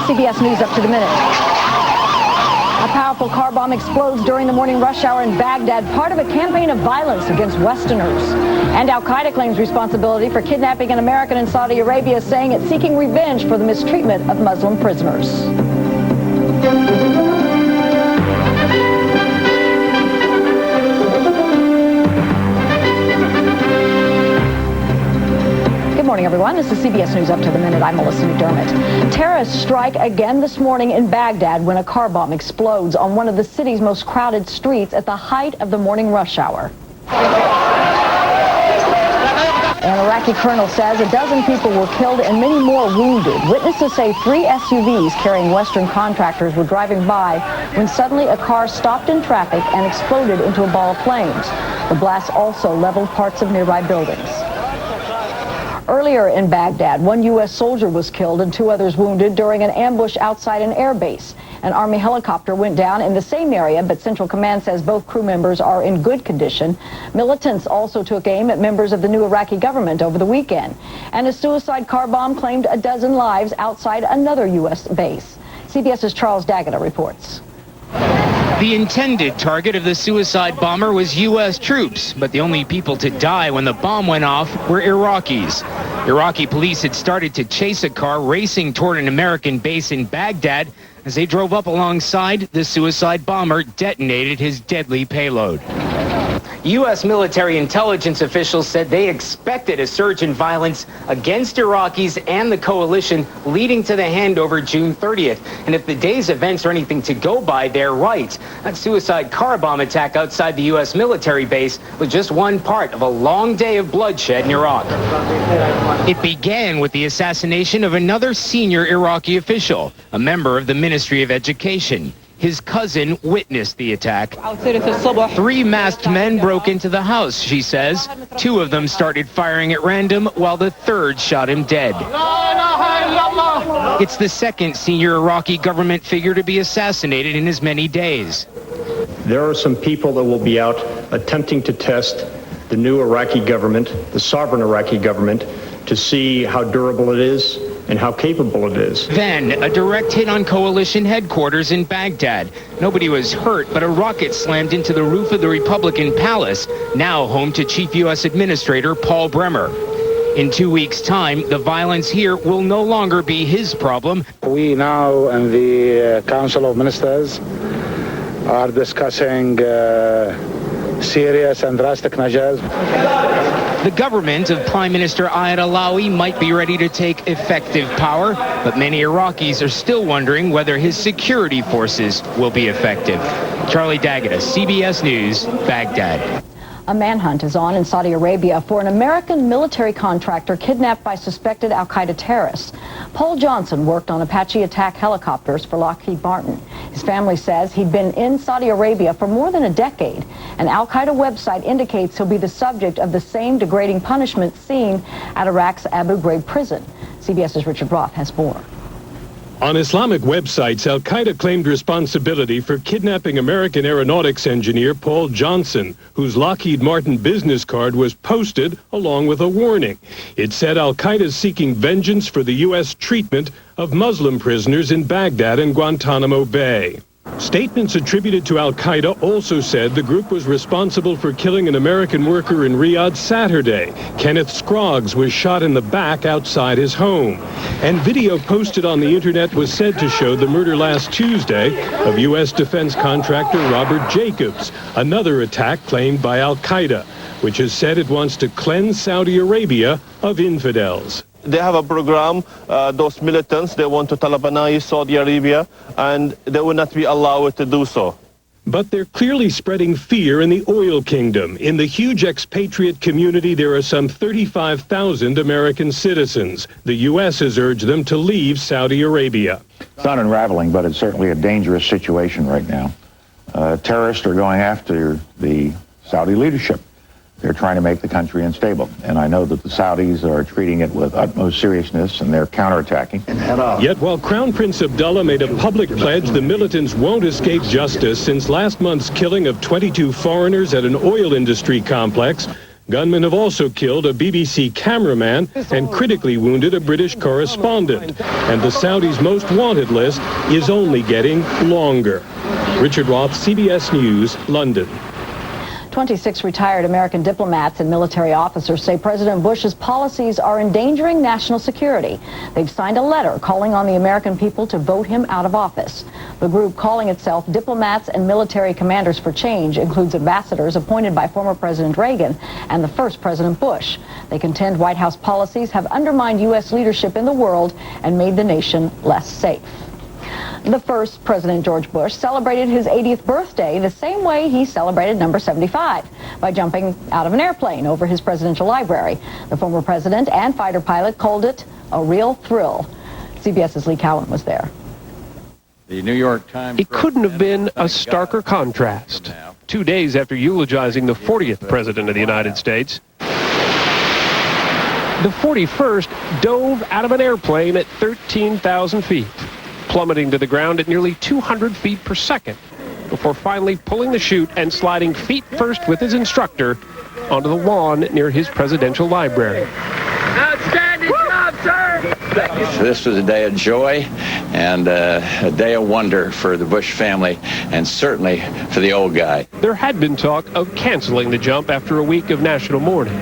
CBS News up to the minute. A powerful car bomb explodes during the morning rush hour in Baghdad, part of a campaign of violence against Westerners. And al-Qaeda claims responsibility for kidnapping an American in Saudi Arabia, saying it's seeking revenge for the mistreatment of Muslim prisoners. Good morning, everyone. This is CBS News Up to the Minute. I'm Melissa McDermott. Terrorists strike again this morning in Baghdad when a car bomb explodes on one of the city's most crowded streets at the height of the morning rush hour. An Iraqi colonel says a dozen people were killed and many more wounded. Witnesses say 3 SUVs carrying Western contractors were driving by when suddenly a car stopped in traffic and exploded into a ball of flames. The blast also leveled parts of nearby buildings. Earlier in Baghdad, 1 U.S. soldier was killed and 2 others wounded during an ambush outside an air base. An Army helicopter went down in the same area, but Central Command says both crew members are in good condition. Militants also took aim at members of the new Iraqi government over the weekend. And a suicide car bomb claimed a dozen lives outside another U.S. base. CBS's Charles D'Agata reports. The intended target of the suicide bomber was U.S. troops, but the only people to die when the bomb went off were Iraqis. Iraqi police had started to chase a car racing toward an American base in Baghdad. As they drove up alongside, the suicide bomber detonated his deadly payload. U.S. military intelligence officials said they expected a surge in violence against Iraqis and the coalition leading to the handover June 30th. And if the day's events are anything to go by, they're right. That suicide car bomb attack outside the U.S. military base was just one part of a long day of bloodshed in Iraq. It began with the assassination of another senior Iraqi official, a member of the Ministry of Education. His cousin witnessed the attack. 3 masked men broke into the house, she says. 2 of them started firing at random, while the 3rd shot him dead. It's the 2nd senior Iraqi government figure to be assassinated in as many days. There are some people that will be out attempting to test the new Iraqi government, the sovereign Iraqi government, to see how durable it is and how capable it is. Then, a direct hit on coalition headquarters in Baghdad. Nobody was hurt, but a rocket slammed into the roof of the Republican Palace, now home to Chief U.S. Administrator Paul Bremer. In 2 weeks' time, the violence here will no longer be his problem. We now in the Council of Ministers are discussing serious and drastic measures. The government of Prime Minister Ayad Alawi might be ready to take effective power, but many Iraqis are still wondering whether his security forces will be effective. Charlie D'Agata, CBS News, Baghdad. A manhunt is on in Saudi Arabia for an American military contractor kidnapped by suspected al-Qaeda terrorists. Paul Johnson worked on Apache attack helicopters for Lockheed Martin. His family says he'd been in Saudi Arabia for more than a decade. An al-Qaeda website indicates he'll be the subject of the same degrading punishment seen at Iraq's Abu Ghraib prison. CBS's Richard Roth has more. On Islamic websites, al-Qaeda claimed responsibility for kidnapping American aeronautics engineer Paul Johnson, whose Lockheed Martin business card was posted along with a warning. It said al-Qaeda is seeking vengeance for the U.S. treatment of Muslim prisoners in Baghdad and Guantanamo Bay. Statements attributed to al-Qaeda also said the group was responsible for killing an American worker in Riyadh Saturday. Kenneth Scroggs was shot in the back outside his home. And video posted on the internet was said to show the murder last Tuesday of U.S. defense contractor Robert Jacobs, another attack claimed by al-Qaeda, which has said it wants to cleanse Saudi Arabia of infidels. They have a program, those militants, they want to Talibanize Saudi Arabia, and they will not be allowed to do so. But they're clearly spreading fear in the oil kingdom. In the huge expatriate community, there are some 35,000 American citizens. The U.S. has urged them to leave Saudi Arabia. It's not unraveling, but it's certainly a dangerous situation right now. Terrorists are going after the Saudi leadership. They're trying to make the country unstable. And I know that the Saudis are treating it with utmost seriousness, and they're counterattacking. Yet while Crown Prince Abdullah made a public pledge the militants won't escape justice since last month's killing of 22 foreigners at an oil industry complex, Gunmen have also killed a BBC cameraman and critically wounded a British correspondent. And the Saudis' most wanted list is only getting longer. Richard Roth, CBS News, London. 26 retired American diplomats and military officers say President Bush's policies are endangering national security. They've signed a letter calling on the American people to vote him out of office. The group, calling itself Diplomats and Military Commanders for Change, includes ambassadors appointed by former President Reagan and the first President Bush. They contend White House policies have undermined U.S. leadership in the world and made the nation less safe. The first President George Bush celebrated his 80th birthday the same way he celebrated number 75, by jumping out of an airplane over his presidential library. The former president and fighter pilot called it a real thrill. CBS's Lee Cowan was there. The New York Times. It couldn't have been a starker contrast. 2 days after eulogizing the 40th president of the United States, the 41st dove out of an airplane at 13,000 feet, plummeting to the ground at nearly 200 feet per second, before finally pulling the chute and sliding feet first with his instructor onto the lawn near his presidential library. Outstanding job, sir! This was a day of joy and a day of wonder for the Bush family, and certainly for the old guy. There had been talk of canceling the jump after a week of national mourning,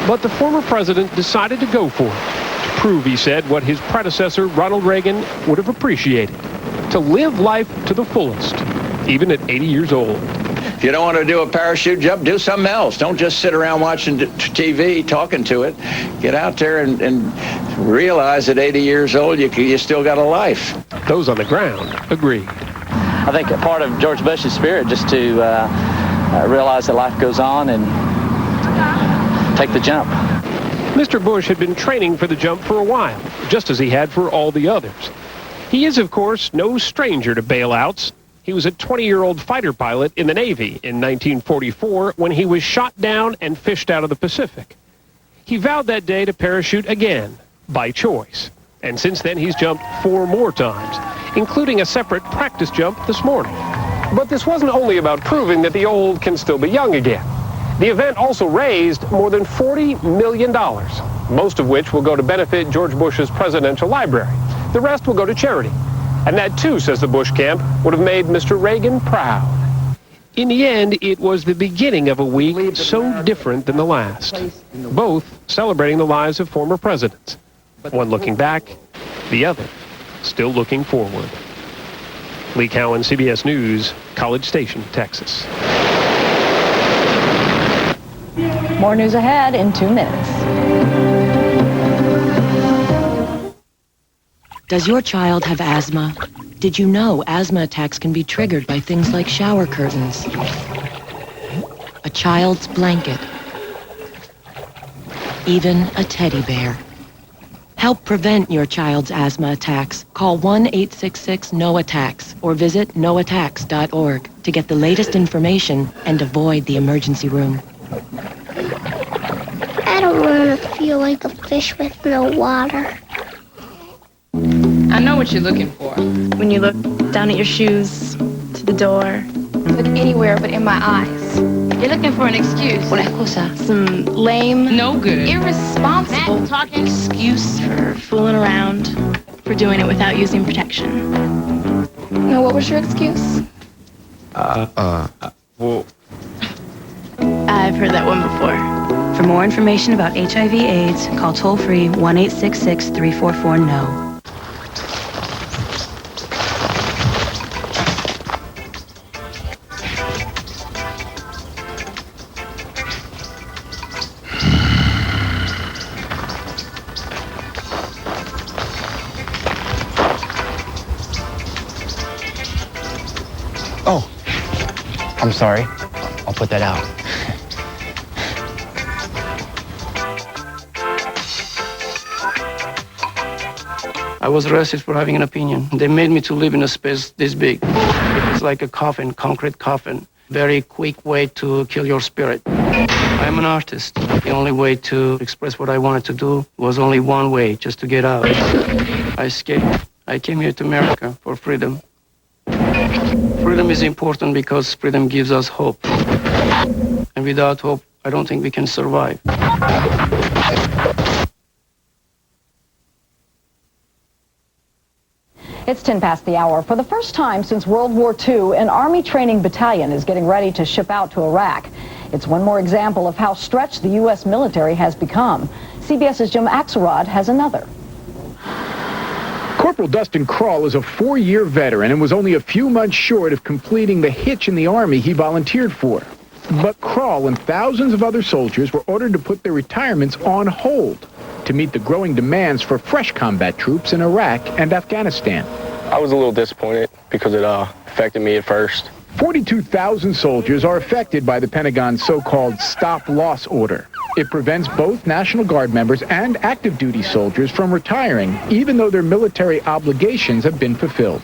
but the former president decided to go for it. Prove, he said, what his predecessor, Ronald Reagan, would have appreciated: to live life to the fullest, even at 80 years old. If you don't want to do a parachute jump, do something else. Don't just sit around watching TV, talking to it. Get out there and realize at 80 years old, you still got a life. Those on the ground agreed. I think a part of George Bush's spirit just to realize that life goes on and take the jump. Mr. Bush had been training for the jump for a while, just as he had for all the others. He is, of course, no stranger to bailouts. He was a 20-year-old fighter pilot in the Navy in 1944 when he was shot down and fished out of the Pacific. He vowed that day to parachute again, by choice. And since then, he's jumped 4 more times, including a separate practice jump this morning. But this wasn't only about proving that the old can still be young again. The event also raised more than $40 million, most of which will go to benefit George Bush's presidential library. The rest will go to charity. And that, too, says the Bush camp, would have made Mr. Reagan proud. In the end, it was the beginning of a week so different than the last, both celebrating the lives of former presidents. One looking back, the other still looking forward. Lee Cowan, CBS News, College Station, Texas. More news ahead in 2 minutes. Does your child have asthma? Did you know asthma attacks can be triggered by things like shower curtains, a child's blanket, even a teddy bear? Help prevent your child's asthma attacks. Call 1-866-NO-ATTACKS or visit noattacks.org to get the latest information and avoid the emergency room. I don't want to feel like a fish with no water. I know what you're looking for. When you look down at your shoes, to the door. Look anywhere but in my eyes. You're looking for an excuse. Una excusa. Some lame, no good, irresponsible talking excuse for fooling around, for doing it without using protection. Now, what was your excuse? Well... I've heard that one before. For more information about HIV/AIDS, call toll-free 1-866-344-NO. Oh, I'm sorry. I'll put that out. I was arrested for having an opinion. They made me to live in a space this big. It's like a coffin, concrete coffin. Very quick way to kill your spirit. I'm an artist. The only way to express what I wanted to do was only one way, just to get out. I escaped. I came here to America for freedom. Freedom is important because freedom gives us hope. And without hope, I don't think we can survive. It's 10 past the hour. For the first time since World War II, an Army training battalion is getting ready to ship out to Iraq. It's one more example of how stretched the U.S. military has become. CBS's Jim Axelrod has another. Corporal Dustin Krall is a 4-year veteran and was only a few months short of completing the hitch in the Army he volunteered for. But Krall and thousands of other soldiers were ordered to put their retirements on hold to meet the growing demands for fresh combat troops in Iraq and Afghanistan. I was a little disappointed because it affected me at first. 42,000 soldiers are affected by the Pentagon's so-called stop-loss order. It prevents both National Guard members and active duty soldiers from retiring, even though their military obligations have been fulfilled.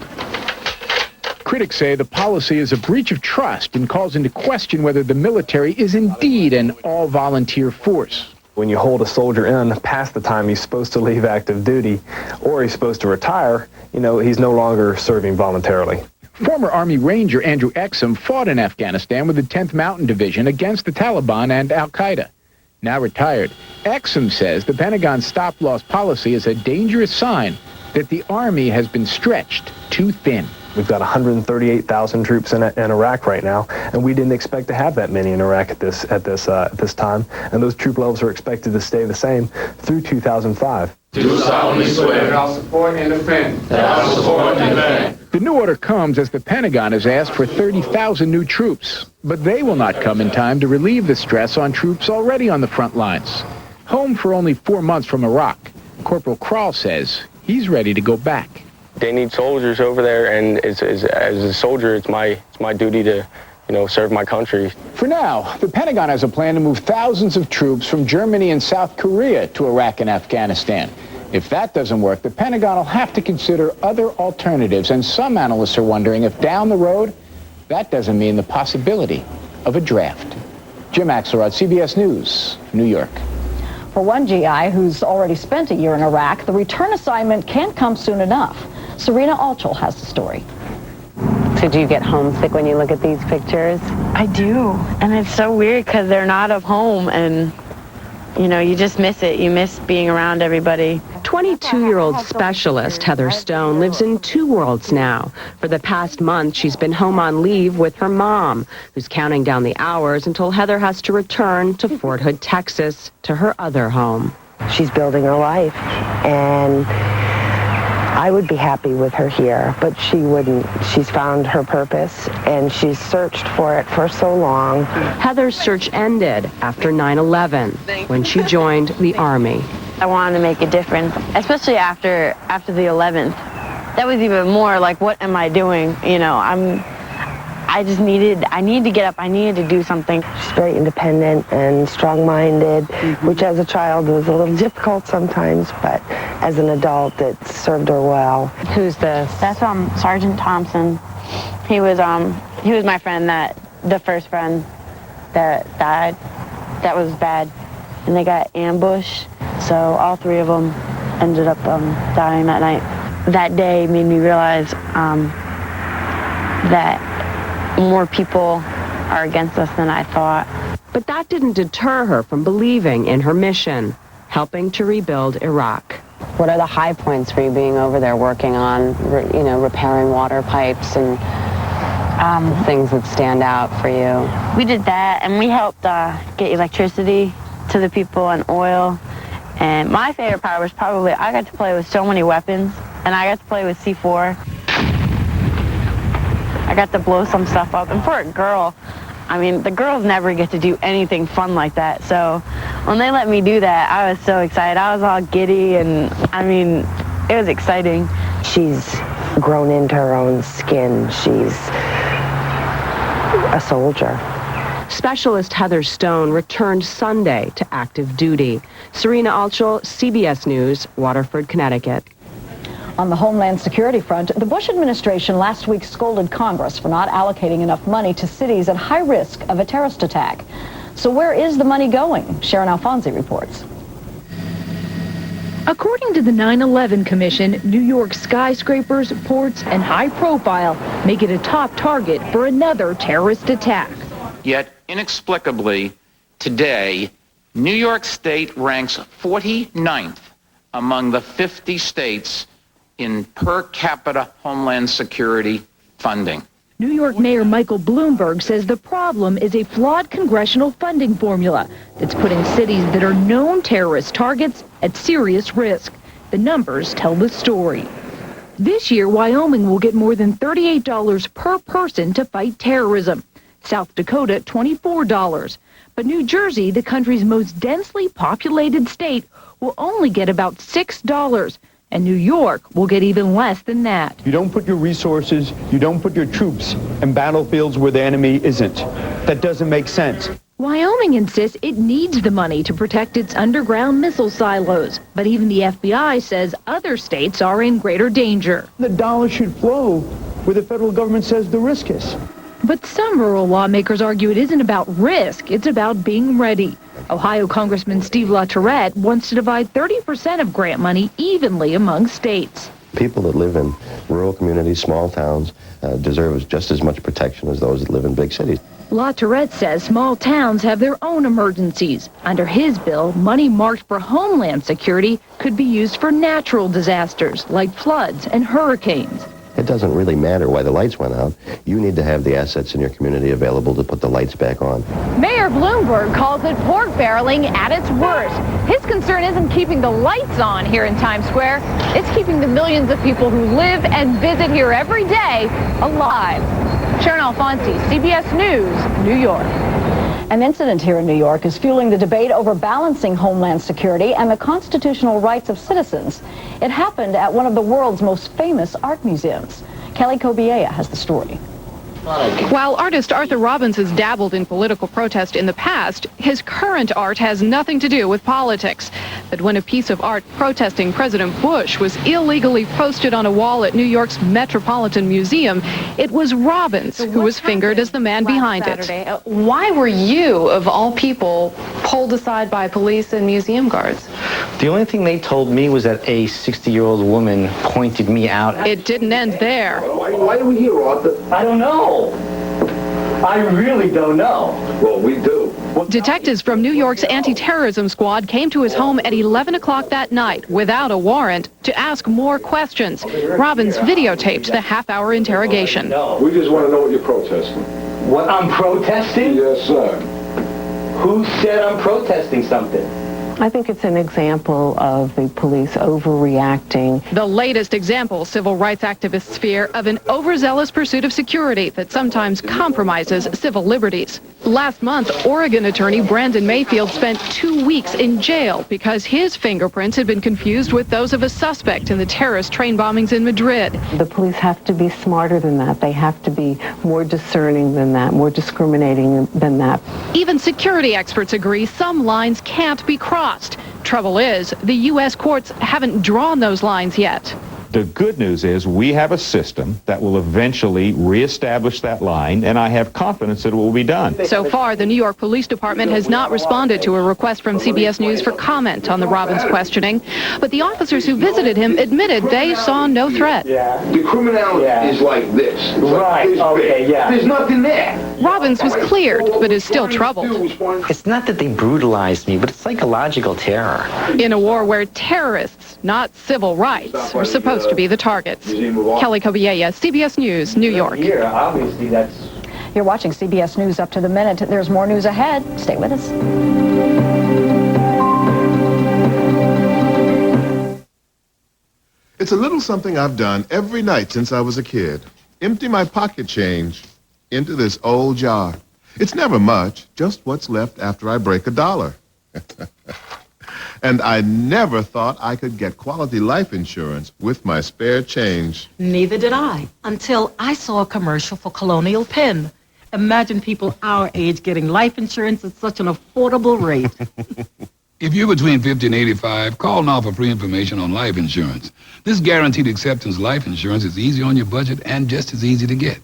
Critics say the policy is a breach of trust and calls into question whether the military is indeed an all-volunteer force. When you hold a soldier in past the time he's supposed to leave active duty or he's supposed to retire, he's no longer serving voluntarily. Former Army Ranger Andrew Exum fought in Afghanistan with the 10th Mountain Division against the Taliban and Al-Qaeda. Now retired, Exum says the Pentagon's stop-loss policy is a dangerous sign that the Army has been stretched too thin. We've got 138,000 troops in Iraq right now, and we didn't expect to have that many in Iraq at this time. And those troop levels are expected to stay the same through 2005. Do solemnly swear that I'll support and defend. The new order comes as the Pentagon has asked for 30,000 new troops, but they will not come in time to relieve the stress on troops already on the front lines. Home for only 4 months from Iraq, Corporal Krall says he's ready to go back. They need soldiers over there, and as a soldier, it's my duty to, serve my country. For now, the Pentagon has a plan to move thousands of troops from Germany and South Korea to Iraq and Afghanistan. If that doesn't work, the Pentagon will have to consider other alternatives, and some analysts are wondering if down the road, that doesn't mean the possibility of a draft. Jim Axelrod, CBS News, New York. For one GI who's already spent a year in Iraq, the return assignment can't come soon enough. Serena Altschul has the story. So do you get homesick when you look at these pictures? I do, and it's so weird because they're not of home, and you just miss it. You miss being around everybody. 22-year-old specialist Heather Stone lives in two worlds now. For the past month, she's been home on leave with her mom, who's counting down the hours until Heather has to return to Fort Hood, Texas, to her other home. She's building her life, and I would be happy with her here, but she wouldn't. She's found her purpose, and she's searched for it for so long. Heather's search ended after 9/11, when she joined the Army. I wanted to make a difference, especially after the 11th. That was even more like, what am I doing? I need to get up. I needed to do something. She's very independent and strong-minded, which as a child was a little difficult sometimes, but as an adult, it served her well. Who's this? That's Sergeant Thompson. He was my friend, the first friend that died. That was bad. And they got ambushed, so all three of them ended up dying that night. That day made me realize that more people are against us than I thought. But that didn't deter her from believing in her mission, helping to rebuild Iraq. What are the high points for you being over there working on, repairing water pipes and things that stand out for you? We did that, and we helped get electricity to the people and oil. And my favorite part was probably I got to play with so many weapons, and I got to play with C4. I got to blow some stuff up. And for a girl, the girls never get to do anything fun like that. So when they let me do that, I was so excited. I was all giddy, and it was exciting. She's grown into her own skin. She's a soldier. Specialist Heather Stone returned Sunday to active duty. Serena Altschul, CBS News, Waterford, Connecticut. On the Homeland Security front, the Bush administration last week scolded Congress for not allocating enough money to cities at high risk of a terrorist attack. So where is the money going? Sharon Alfonsi reports. According to the 9/11 Commission, New York's skyscrapers, ports, and high profile make it a top target for another terrorist attack. Yet, inexplicably, Today, New York State ranks 49th among the 50 states in per capita Homeland Security funding. New York Mayor Michael Bloomberg says the problem is a flawed congressional funding formula that's putting cities that are known terrorist targets at serious risk. The numbers tell the story. This year, Wyoming will get more than $38 per person to fight terrorism. South Dakota, $24. But New Jersey, the country's most densely populated state, will only get about $6. And New York will get even less than that. You don't put your resources, you don't put your troops in battlefields where the enemy isn't. That doesn't make sense. Wyoming insists it needs the money to protect its underground missile silos. But even the FBI says other states are in greater danger. The dollar should flow where the federal government says the risk is. But some rural lawmakers argue it isn't about risk, it's about being ready. Ohio Congressman Steve LaTourette wants to divide 30% of grant money evenly among states. People that live in rural communities, small towns, deserve just as much protection as those that live in big cities. LaTourette says small towns have their own emergencies. Under his bill, money marked for Homeland Security could be used for natural disasters like floods and hurricanes. It doesn't really matter why the lights went out. You need to have the assets in your community available to put the lights back on. Mayor Bloomberg calls it pork barreling at its worst. His concern isn't keeping the lights on here in Times Square. It's keeping the millions of people who live and visit here every day alive. Sharon Alfonsi, CBS News, New York. An incident here in New York is fueling the debate over balancing Homeland Security and the constitutional rights of citizens. It happened at one of the world's most famous art museums. Kelly Kobiea has the story. While artist Arthur Robbins has dabbled in political protest in the past, his current art has nothing to do with politics. But when a piece of art protesting President Bush was illegally posted on a wall at New York's Metropolitan Museum, it was Robbins who was fingered as the man behind it. Why were you, of all people, pulled aside by police and museum guards? The only thing they told me was that a 60-year-old woman pointed me out. It didn't end there. Why are we here, Arthur? I don't know. I really don't know. Well, we do. Detectives from New York's anti-terrorism squad came to his home at 11 o'clock that night without a warrant to ask more questions. Robbins videotaped the half-hour interrogation. We just want to know what you're protesting. What I'm protesting? Yes, sir. Who said I'm protesting something? I think it's an example of the police overreacting. The latest example civil rights activists fear of an overzealous pursuit of security that sometimes compromises civil liberties. Last month, Oregon attorney Brandon Mayfield spent 2 weeks in jail because his fingerprints had been confused with those of a suspect in the terrorist train bombings in Madrid. The police have to be smarter than that. They have to be more discerning than that, more discriminating than that. Even security experts agree some lines can't be crossed. Trouble is, the U.S. courts haven't drawn those lines yet. The good news is we have a system that will eventually reestablish that line, and I have confidence that it will be done. So far, the New York Police Department has not responded to a request from CBS News for comment on the Robbins questioning, but the officers who visited him admitted they saw no threat. The criminality is like this. It's right, like this okay, big. yeah. There's nothing there. Robbins was cleared, but is still troubled. It's not that they brutalized me, but it's psychological terror. In a war where terrorists, not civil rights, are supposed to be the targets. Kelly Kobiea, CBS News, New York. Here, obviously, that's... You're watching CBS News Up to the Minute. There's more news ahead. Stay with us. It's a little something I've done every night since I was a kid. Empty my pocket change into this old jar. It's never much, just what's left after I break $1. And I never thought I could get quality life insurance with my spare change. Neither did I, until I saw a commercial for Colonial Penn. Imagine people our age getting life insurance at such an affordable rate. If you're between 50 and 85, call now for free information on life insurance. This guaranteed acceptance life insurance is easy on your budget and just as easy to get.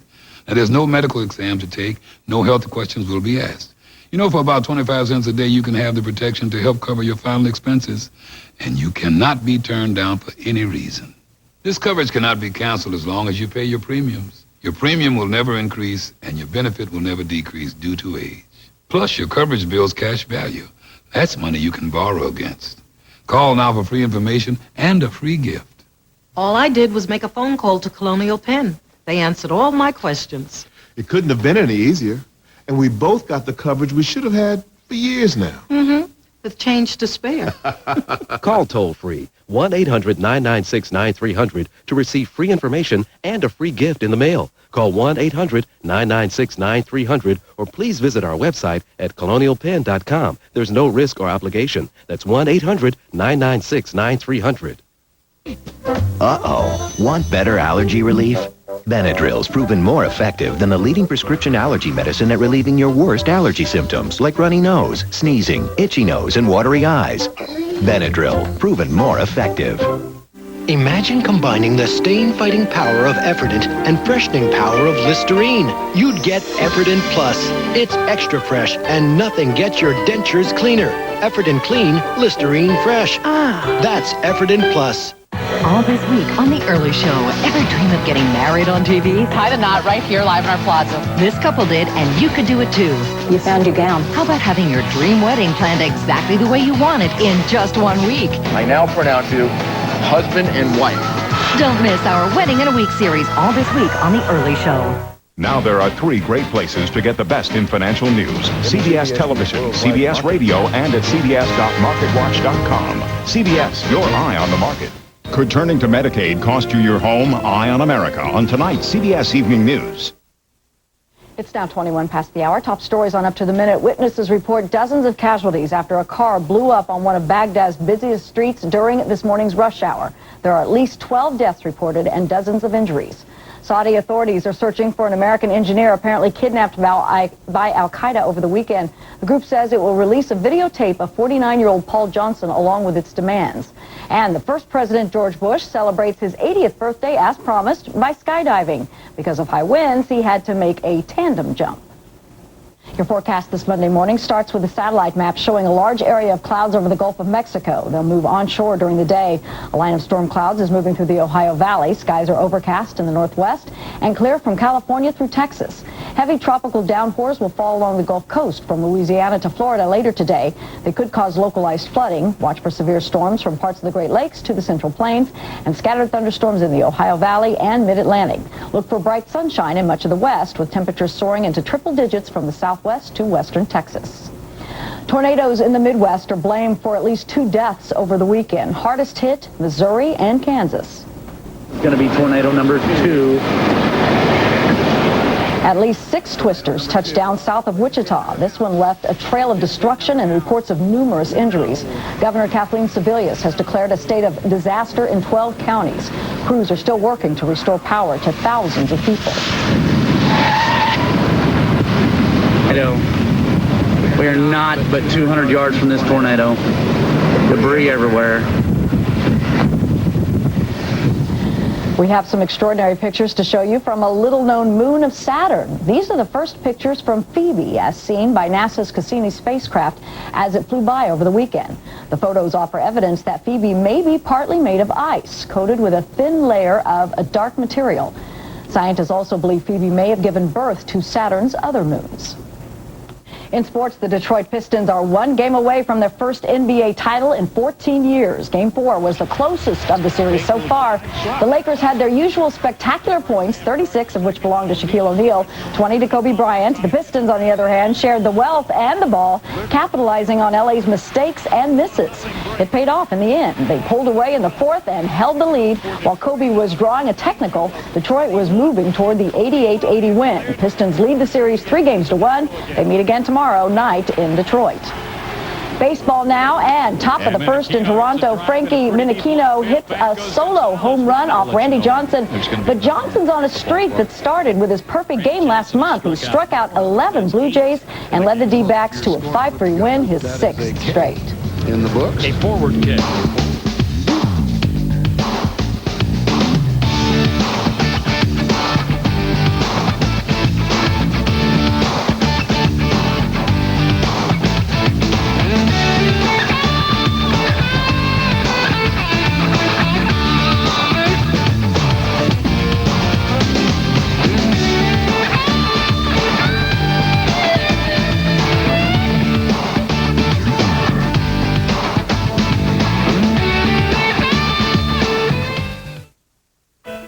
Now, there's no medical exam to take, no health questions will be asked. You know, for about 25 cents a day, you can have the protection to help cover your final expenses, and you cannot be turned down for any reason. This coverage cannot be canceled as long as you pay your premiums. Your premium will never increase, and your benefit will never decrease due to age. plus your coverage bill's cash value. That's money you can borrow against. Call now for free information and a free gift. All I did was make a phone call to Colonial Penn. They answered all my questions. It couldn't have been any easier. And we both got the coverage we should have had for years now. Mm-hmm. With change to spare. Call toll-free 1-800-996-9300 to receive free information and a free gift in the mail. Call 1-800-996-9300 or please visit our website at colonialpenn.com. There's no risk or obligation. That's 1-800-996-9300. Uh-oh. Want better allergy relief? Benadryl's proven more effective than the leading prescription allergy medicine at relieving your worst allergy symptoms like runny nose, sneezing, itchy nose, and watery eyes. Benadryl, proven more effective. Imagine combining the stain-fighting power of Efferdent and freshening power of Listerine. You'd get Efferdent Plus. It's extra fresh, and nothing gets your dentures cleaner. Efferdent Clean, Listerine Fresh. That's Efferdent Plus. All this week on The Early Show, ever dream of getting married on TV? Tie the knot right here live in our plaza. This couple did, and you could do it too. You found your gown. How about having your dream wedding planned exactly the way you want it in just 1 week? I now pronounce you husband and wife. Don't miss our Wedding in a Week series all this week on The Early Show. Now there are 3 great places to get the best in financial news. CBS Television, CBS Radio, and at cbs.marketwatch.com. CBS, your eye on the market. Could turning to Medicaid cost you your home? Eye on America on tonight's CBS Evening News. It's now 21 past the hour. Top stories on Up to the Minute. Witnesses report dozens of casualties after a car blew up on one of Baghdad's busiest streets during this morning's rush hour. There are at least 12 deaths reported and dozens of injuries. Saudi authorities are searching for an American engineer apparently kidnapped by al-Qaeda over the weekend. The group says it will release a videotape of 49-year-old Paul Johnson along with its demands. And the first President George Bush celebrates his 80th birthday as promised by skydiving. Because of high winds, he had to make a tandem jump. Your forecast this Monday morning starts with a satellite map showing a large area of clouds over the Gulf of Mexico. They'll move onshore during the day. A line of storm clouds is moving through the Ohio Valley. Skies are overcast in the northwest and clear from California through Texas. Heavy tropical downpours will fall along the Gulf Coast from Louisiana to Florida later today. They could cause localized flooding. Watch for severe storms from parts of the Great Lakes to the Central Plains and scattered thunderstorms in the Ohio Valley and Mid-Atlantic. Look for bright sunshine in much of the west with temperatures soaring into triple digits from the southwest to western Texas. Tornadoes in the Midwest are blamed for at least 2 deaths over the weekend. Hardest hit, Missouri and Kansas. It's going to be tornado number 2. At least 6 twisters touched down south of Wichita. This one left a trail of destruction and reports of numerous injuries. Governor Kathleen Sebelius has declared a state of disaster in 12 counties. Crews are still working to restore power to thousands of people. We are not but 200 yards from this tornado. Debris everywhere. We have some extraordinary pictures to show you from a little-known moon of Saturn. These are the first pictures from Phoebe, as seen by NASA's Cassini spacecraft as it flew by over the weekend. The photos offer evidence that Phoebe may be partly made of ice, coated with a thin layer of a dark material. Scientists also believe Phoebe may have given birth to Saturn's other moons. In sports, the Detroit Pistons are 1 game away from their first NBA title in 14 years. Game 4 was the closest of the series so far. The Lakers had their usual spectacular points, 36 of which belonged to Shaquille O'Neal, 20 to Kobe Bryant. The Pistons, on the other hand, shared the wealth and the ball, capitalizing on LA's mistakes and misses. It paid off in the end. They pulled away in the 4th and held the lead. While Kobe was drawing a technical, Detroit was moving toward the 88-80 win. The Pistons lead the series 3-1. They meet again tomorrow night in Detroit. Baseball now, and top of the first in Toronto, Frankie Minichino hit a solo home run off Randy Johnson. But Johnson's on a streak that started with his perfect game last month. He struck out 11 Blue Jays and led the D-backs to a 5-3 win, his 6th straight. In the books. A forward kick.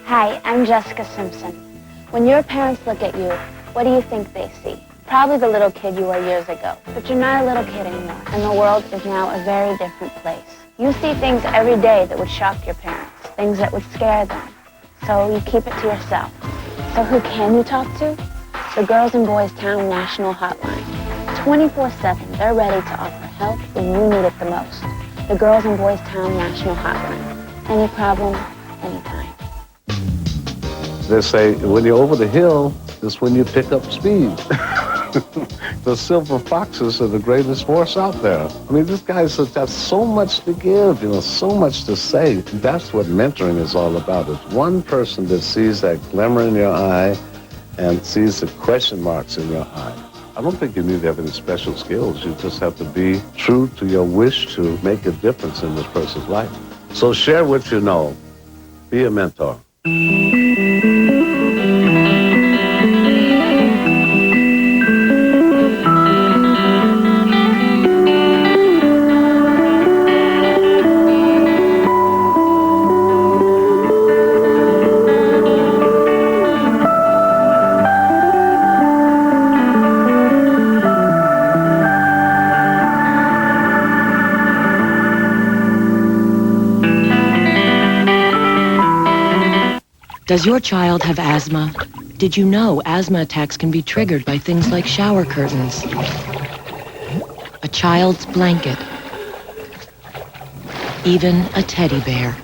Hi, I'm Jessica Simpson. When your parents look at you, what do you think they see? Probably the little kid you were years ago. But you're not a little kid anymore, and the world is now a very different place. You see things every day that would shock your parents, things that would scare them. So you keep it to yourself. So who can you talk to? The Girls and Boys Town National Hotline. 24/7, they're ready to offer help when you need it the most. The Girls and Boys Town National Hotline. Any problem, anytime. They say when you're over the hill, is when you pick up speed. The silver foxes are the greatest horse out there. I mean, this guy's got so much to give, so much to say. That's what mentoring is all about. It's one person that sees that glimmer in your eye and sees the question marks in your eye. I don't think you need to have any special skills. You just have to be true to your wish to make a difference in this person's life. So share what you know. Be a mentor. Does your child have asthma? Did you know asthma attacks can be triggered by things like shower curtains, a child's blanket, even a teddy bear?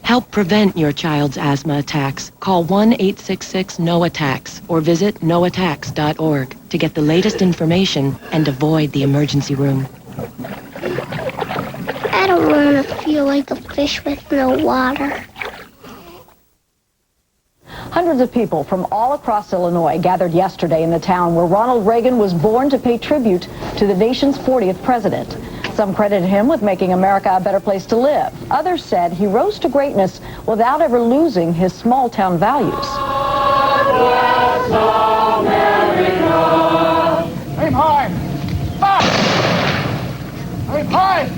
Help prevent your child's asthma attacks. Call 1-866-NO-ATTACKS or visit noattacks.org to get the latest information and avoid the emergency room. I don't want to feel like a fish with no water. Hundreds of people from all across Illinois gathered yesterday in the town where Ronald Reagan was born to pay tribute to the nation's 40th president. Some credited him with making America a better place to live. Others said he rose to greatness without ever losing his small-town values. Aim high! Aim high!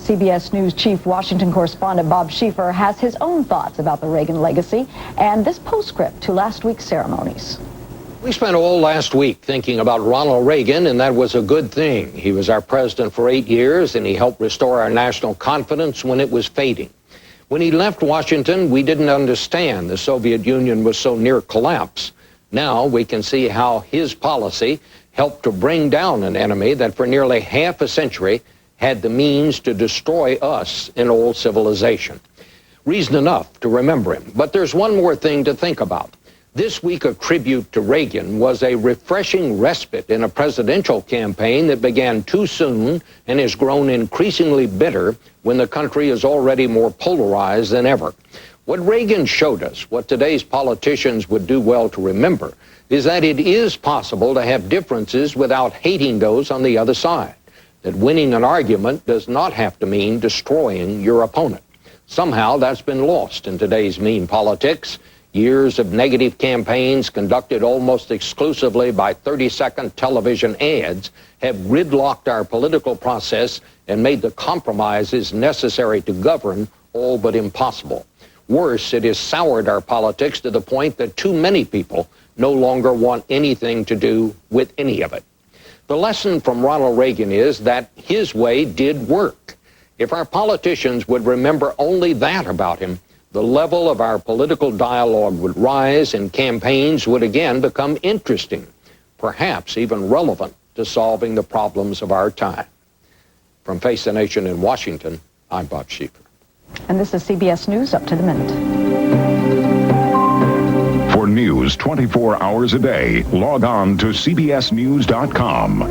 CBS News Chief Washington correspondent Bob Schieffer has his own thoughts about the Reagan legacy and this postscript to last week's ceremonies. We spent all last week thinking about Ronald Reagan, and that was a good thing. He was our president for 8 years, and he helped restore our national confidence when it was fading. When he left Washington, we didn't understand the Soviet Union was so near collapse. Now we can see how his policy helped to bring down an enemy that for nearly half a century had the means to destroy us in old civilization. Reason enough to remember him. But there's one more thing to think about. This week of tribute to Reagan was a refreshing respite in a presidential campaign that began too soon and has grown increasingly bitter when the country is already more polarized than ever. What Reagan showed us, what today's politicians would do well to remember, is that it is possible to have differences without hating those on the other side. That winning an argument does not have to mean destroying your opponent. Somehow that's been lost in today's mean politics. Years of negative campaigns conducted almost exclusively by 30-second television ads have gridlocked our political process and made the compromises necessary to govern all but impossible. Worse, it has soured our politics to the point that too many people no longer want anything to do with any of it. The lesson from Ronald Reagan is that his way did work. If our politicians would remember only that about him, the level of our political dialogue would rise and campaigns would again become interesting, perhaps even relevant to solving the problems of our time. From Face the Nation in Washington, I'm Bob Schieffer. And this is CBS News Up to the Minute. For news 24 hours a day, log on to cbsnews.com.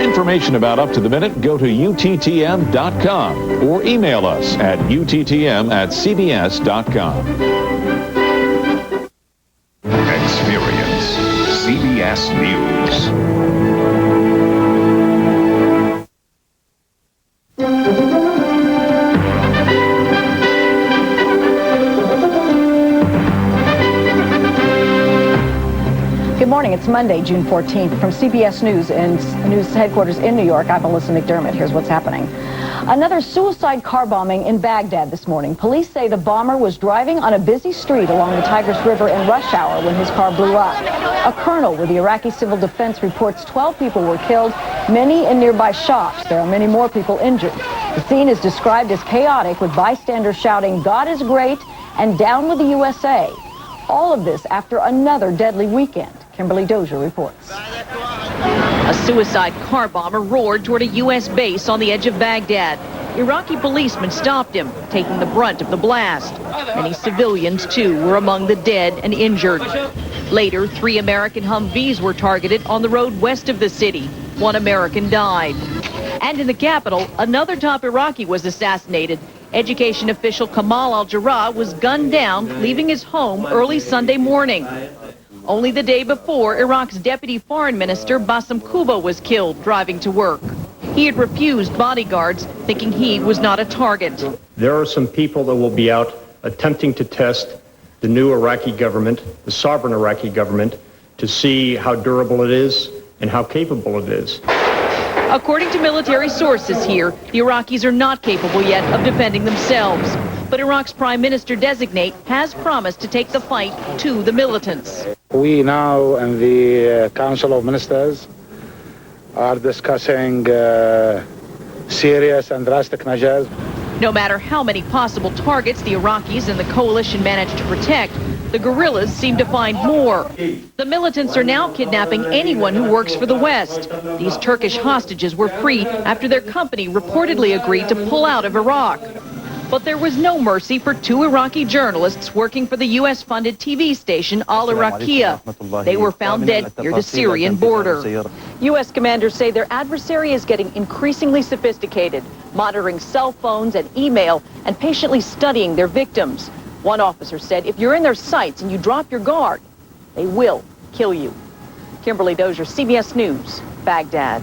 Information about Up to the Minute, go to uttm.com or email us at uttm@cbs.com. Experience CBS News. Good morning. It's Monday, June 14th. From CBS News and news headquarters in New York, I'm Melissa McDermott. Here's what's happening. Another suicide car bombing in Baghdad this morning. Police say the bomber was driving on a busy street along the Tigris River in rush hour when his car blew up. A colonel with the Iraqi Civil Defense reports 12 people were killed, many in nearby shops. There are many more people injured. The scene is described as chaotic, with bystanders shouting, "God is great," and "Down with the USA." All of this after another deadly weekend. Kimberly Dozier reports. A suicide car bomber roared toward a U.S. base on the edge of Baghdad. Iraqi policemen stopped him, taking the brunt of the blast. Many civilians, too, were among the dead and injured. Later, 3 American Humvees were targeted on the road west of the city. 1 American died. And in the capital, another top Iraqi was assassinated. Education official Kamal al-Jarrah was gunned down, leaving his home early Sunday morning. Only the day before, Iraq's deputy foreign minister Bassem Kuba was killed driving to work. He had refused bodyguards, thinking he was not a target. There are some people that will be out attempting to test the new Iraqi government, the sovereign Iraqi government, to see how durable it is and how capable it is. According to military sources here, the Iraqis are not capable yet of defending themselves. But Iraq's prime minister-designate has promised to take the fight to the militants. We now in the Council of Ministers are discussing serious and drastic measures. No matter how many possible targets the Iraqis and the coalition managed to protect, the guerrillas seem to find more. The militants are now kidnapping anyone who works for the West. These Turkish hostages were freed after their company reportedly agreed to pull out of Iraq. But there was no mercy for 2 Iraqi journalists working for the U.S.-funded TV station Al Iraqiyya. They were found dead near the Syrian border. U.S. commanders say their adversary is getting increasingly sophisticated, monitoring cell phones and email and patiently studying their victims. One officer said if you're in their sights and you drop your guard, they will kill you. Kimberly Dozier, CBS News, Baghdad.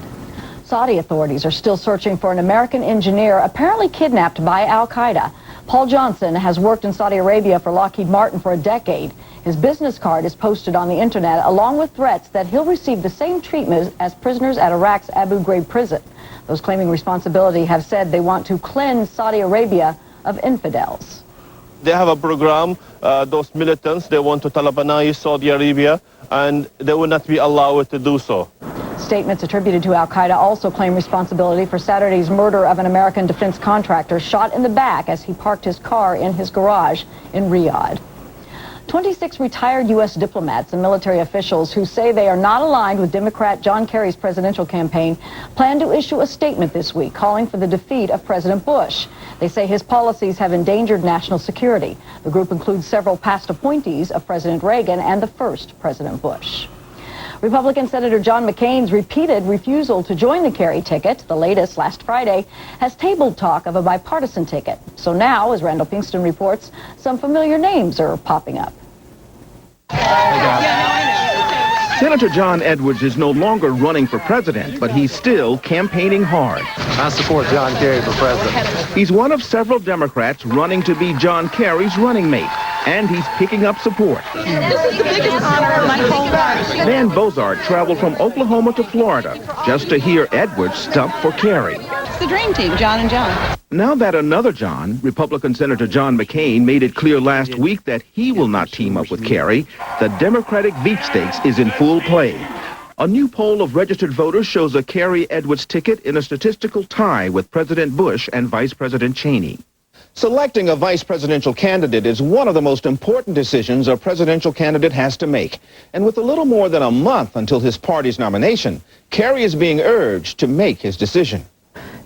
Saudi authorities are still searching for an American engineer apparently kidnapped by al-Qaeda. Paul Johnson has worked in Saudi Arabia for Lockheed Martin for a decade. His business card is posted on the internet along with threats that he'll receive the same treatment as prisoners at Iraq's Abu Ghraib prison. Those claiming responsibility have said they want to cleanse Saudi Arabia of infidels. They have a program, those militants, they want to Talibanize Saudi Arabia, and they will not be allowed to do so. Statements attributed to al-Qaeda also claim responsibility for Saturday's murder of an American defense contractor shot in the back as he parked his car in his garage in Riyadh. 26 retired U.S. diplomats and military officials who say they are not aligned with Democrat John Kerry's presidential campaign plan to issue a statement this week calling for the defeat of President Bush. They say his policies have endangered national security. The group includes several past appointees of President Reagan and the first President Bush. Republican Senator John McCain's repeated refusal to join the Kerry ticket, the latest last Friday, has tabled talk of a bipartisan ticket. So now, as Randall Pinkston reports, some familiar names are popping up. Senator John Edwards is no longer running for president, but he's still campaigning hard. I support John Kerry for president. He's one of several Democrats running to be John Kerry's running mate, and he's picking up support. This is the biggest honor of my whole life. Dan Bozart traveled from Oklahoma to Florida just to hear Edwards stump for Kerry. It's the dream team, John and John. Now that another John, Republican Senator John McCain, made it clear last week that he will not team up with Kerry, the Democratic sweepstakes is in full play. A new poll of registered voters shows a Kerry-Edwards ticket in a statistical tie with President Bush and Vice President Cheney. Selecting a vice presidential candidate is one of the most important decisions a presidential candidate has to make. And with a little more than a month until his party's nomination, Kerry is being urged to make his decision.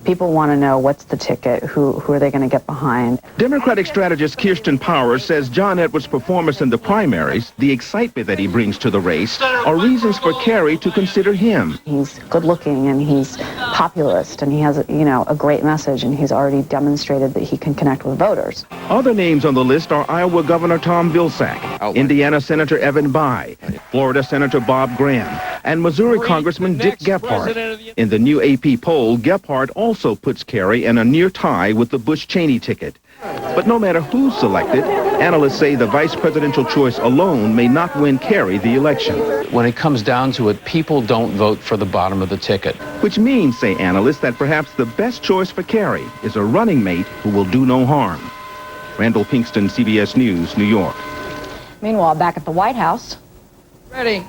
People want to know what's the ticket, who are they going to get behind. Democratic strategist Kirsten Powers says John Edwards' performance in the primaries, the excitement that he brings to the race, are reasons for Kerry to consider him. He's good looking and he's populist and he has, a great message, and he's already demonstrated that he can connect with voters. Other names on the list are Iowa Governor Tom Vilsack, Indiana Senator Evan Bayh, Florida Senator Bob Graham, and Missouri Congressman Dick Gephardt. In the new AP poll, Gephardt also puts Kerry in a near tie with the Bush-Cheney ticket. But no matter who's selected, analysts say the vice presidential choice alone may not win Kerry the election. When it comes down to it, people don't vote for the bottom of the ticket. Which means, say analysts, that perhaps the best choice for Kerry is a running mate who will do no harm. Randall Pinkston, CBS News, New York. Meanwhile, back at the White House, Ready.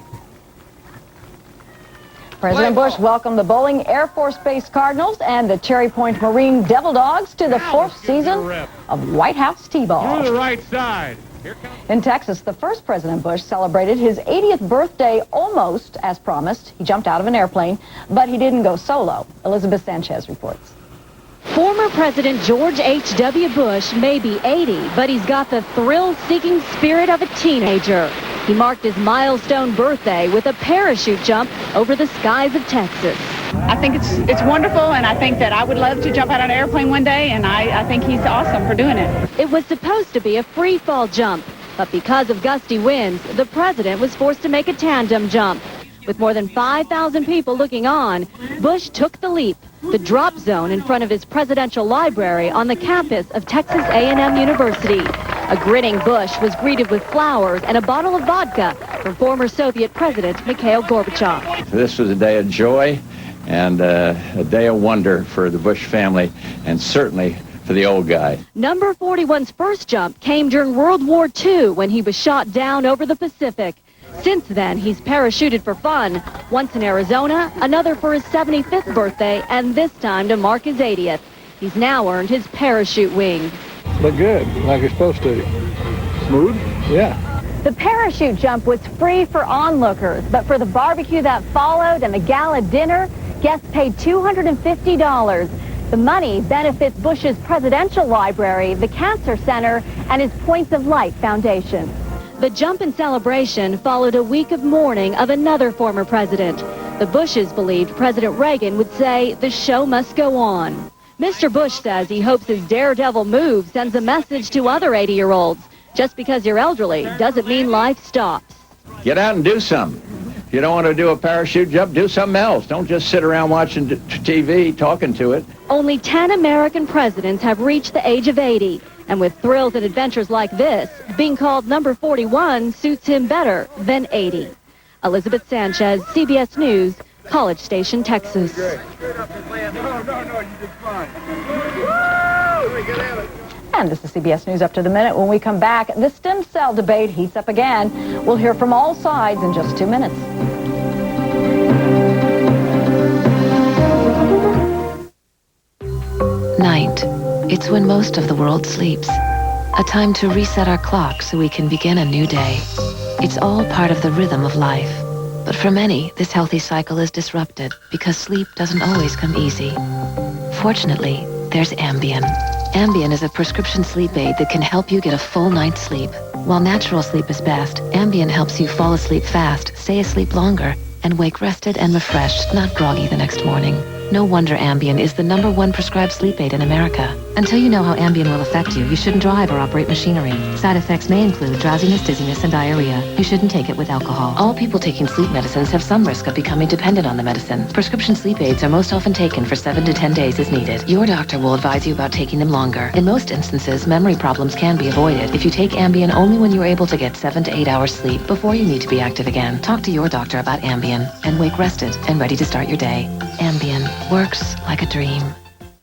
President Bush welcomed the Bowling Air Force Base Cardinals and the Cherry Point Marine Devil Dogs to the fourth season of White House T-Ball. To the right side. In Texas, the first President Bush celebrated his 80th birthday almost as promised. He jumped out of an airplane, but he didn't go solo. Elizabeth Sanchez reports. Former President George H.W. Bush may be 80, but he's got the thrill-seeking spirit of a teenager. He marked his milestone birthday with a parachute jump over the skies of Texas. I think it's wonderful, and I think that I would love to jump out of an airplane one day, and I think he's awesome for doing it. It was supposed to be a free fall jump, but because of gusty winds, the president was forced to make a tandem jump. With more than 5,000 people looking on, Bush took the leap, the drop zone in front of his presidential library on the campus of Texas A&M University. A grinning Bush was greeted with flowers and a bottle of vodka from former Soviet President Mikhail Gorbachev. This was a day of joy and a day of wonder for the Bush family, and certainly for the old guy. Number 41's first jump came during World War II when he was shot down over the Pacific. Since then, he's parachuted for fun, once in Arizona, another for his 75th birthday, and this time to mark his 80th. He's now earned his parachute wings. Look good, like you're supposed to. Smooth? Yeah. The parachute jump was free for onlookers, but for the barbecue that followed and the gala dinner, guests paid $250. The money benefits Bush's presidential library, the Cancer Center, and his Points of Light Foundation. The jump and celebration followed a week of mourning of another former president. The Bushes believed President Reagan would say the show must go on. Mr. Bush says he hopes his daredevil move sends a message to other 80-year-olds. Just because you're elderly doesn't mean life stops. Get out and do something. If you don't want to do a parachute jump, do something else. Don't just sit around watching TV, talking to it. Only 10 American presidents have reached the age of 80. And with thrills and adventures like this, being called number 41 suits him better than 80. Elizabeth Sanchez, CBS News, College Station, Texas. And this is CBS News Up to the Minute. When we come back, the stem cell debate heats up again. We'll hear from all sides in just 2 minutes. Night. It's when most of the world sleeps. A time to reset our clock so we can begin a new day. It's all part of the rhythm of life. But for many, this healthy cycle is disrupted because sleep doesn't always come easy. Fortunately, there's Ambien. Ambien is a prescription sleep aid that can help you get a full night's sleep. While natural sleep is best, Ambien helps you fall asleep fast, stay asleep longer, and wake rested and refreshed, not groggy the next morning. No wonder Ambien is the #1 prescribed sleep aid in America. Until you know how Ambien will affect you, you shouldn't drive or operate machinery. Side effects may include drowsiness, dizziness, and diarrhea. You shouldn't take it with alcohol. All people taking sleep medicines have some risk of becoming dependent on the medicine. Prescription sleep aids are most often taken for 7 to 10 days as needed. Your doctor will advise you about taking them longer. In most instances, memory problems can be avoided if you take Ambien only when you're able to get 7 to 8 hours sleep before you need to be active again. Talk to your doctor about Ambien and wake rested and ready to start your day. Ambien works like a dream.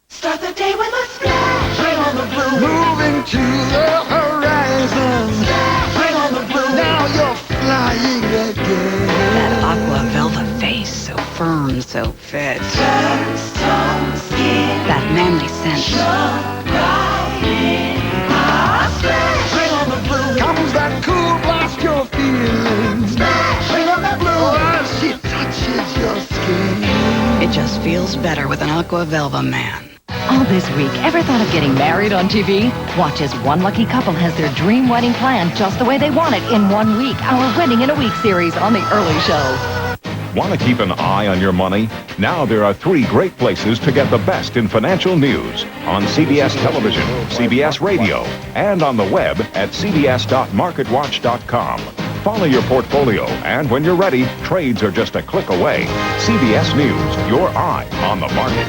Start the day with a splash. Bring on the blue. Moving to the horizon. Splash. Bring on the blue. Now you're flying again. That aqua velvet face, so firm, so fit. Gemstone skin. That manly scent. Splash. Bring on the blue. Comes that cool blast you're feeling. Splash. Bring on the blue. As she touches your skin. It just feels better with an Aqua Velva Man. All this week, ever thought of getting married on TV? Watch as one lucky couple has their dream wedding planned just the way they want it in 1 week. Our Wedding in a Week series on The Early Show. Want to keep an eye on your money? Now there are 3 great places to get the best in financial news. On CBS Television, CBS Radio, and on the web at cbs.marketwatch.com. Follow your portfolio, and when you're ready, trades are just a click away. CBS News, your eye on the market.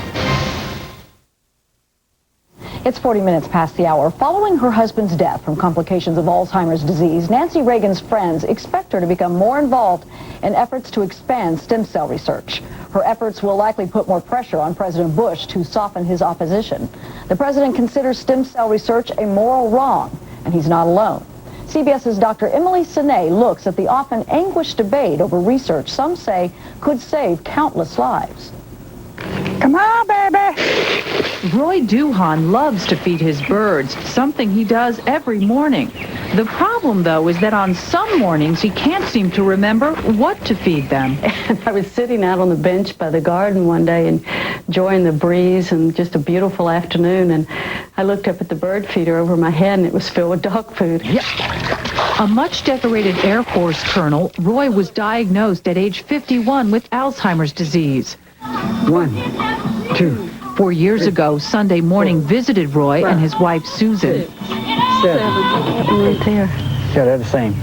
It's 40 minutes past the hour. Following her husband's death from complications of Alzheimer's disease, Nancy Reagan's friends expect her to become more involved in efforts to expand stem cell research. Her efforts will likely put more pressure on President Bush to soften his opposition. The president considers stem cell research a moral wrong, and he's not alone. CBS's Dr. Emily Sine looks at the often anguished debate over research some say could save countless lives. Come on, baby. Roy Duhan loves to feed his birds, something he does every morning. The problem, though, is that on some mornings he can't seem to remember what to feed them. And I was sitting out on the bench by the garden one day and enjoying the breeze and just a beautiful afternoon, and I looked up at the bird feeder over my head and it was filled with dog food. Yep. A much-decorated Air Force colonel, Roy was diagnosed at age 51 with Alzheimer's disease. 1, 2. 4 years ago, Sunday Morning visited Roy and his wife, Susan. 7. Right there. Yeah, they're the same.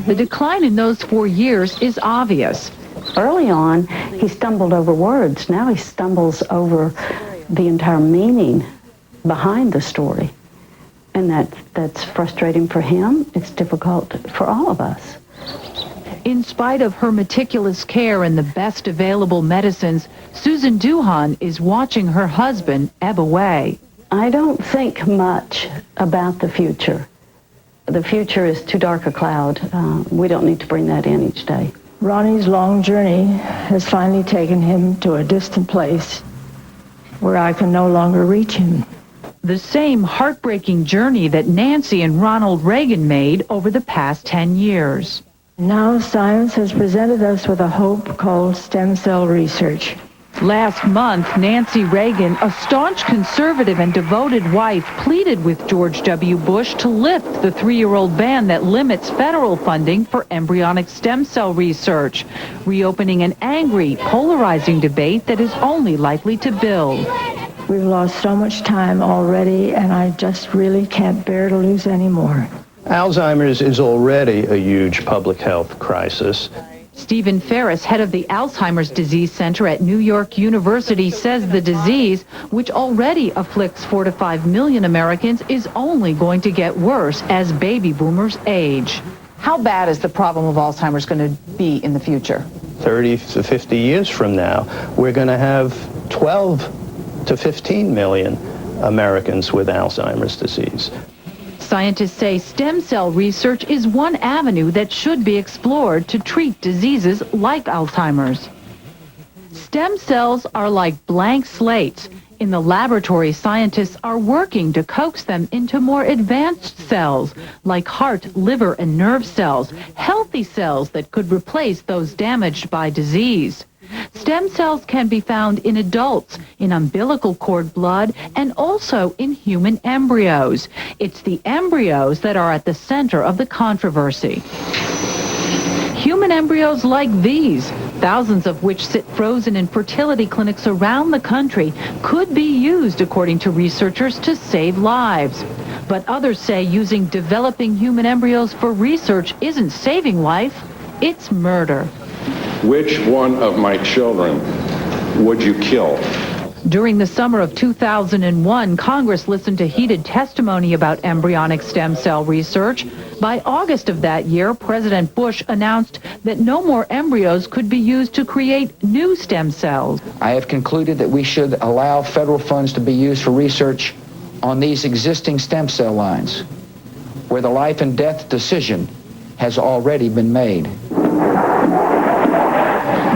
The decline in those 4 years is obvious. Early on, he stumbled over words. Now he stumbles over the entire meaning behind the story. And that's frustrating for him. It's difficult for all of us. In spite of her meticulous care and the best available medicines, Susan Duhan is watching her husband ebb away. I don't think much about the future. The future is too dark a cloud. We don't need to bring that in each day. Ronnie's long journey has finally taken him to a distant place where I can no longer reach him. The same heartbreaking journey that Nancy and Ronald Reagan made over the past 10 years. Now science has presented us with a hope called stem cell research. Last month, Nancy Reagan, a staunch conservative and devoted wife, pleaded with George W. Bush to lift the 3-year-old ban that limits federal funding for embryonic stem cell research, reopening an angry, polarizing debate that is only likely to build. We've lost so much time already, and I just really can't bear to lose any more. Alzheimer's is already a huge public health crisis. Stephen Ferris, head of the Alzheimer's Disease Center at New York University, says the disease, which already afflicts 4 to 5 million Americans, is only going to get worse as baby boomers age. How bad is the problem of Alzheimer's going to be in the future? 30 to 50 years from now, we're going to have 12 to 15 million Americans with Alzheimer's disease. Scientists say stem cell research is one avenue that should be explored to treat diseases like Alzheimer's. Stem cells are like blank slates. In the laboratory, scientists are working to coax them into more advanced cells, like heart, liver, and nerve cells, healthy cells that could replace those damaged by disease. Stem cells can be found in adults, in umbilical cord blood, and also in human embryos. It's the embryos that are at the center of the controversy. Human embryos like these, thousands of which sit frozen in fertility clinics around the country, could be used, according to researchers, to save lives. But others say using developing human embryos for research isn't saving life, it's murder. Which one of my children would you kill? During the summer of 2001, Congress listened to heated testimony about embryonic stem cell research. By August of that year, President Bush announced that no more embryos could be used to create new stem cells. I have concluded that we should allow federal funds to be used for research on these existing stem cell lines, where the life and death decision has already been made.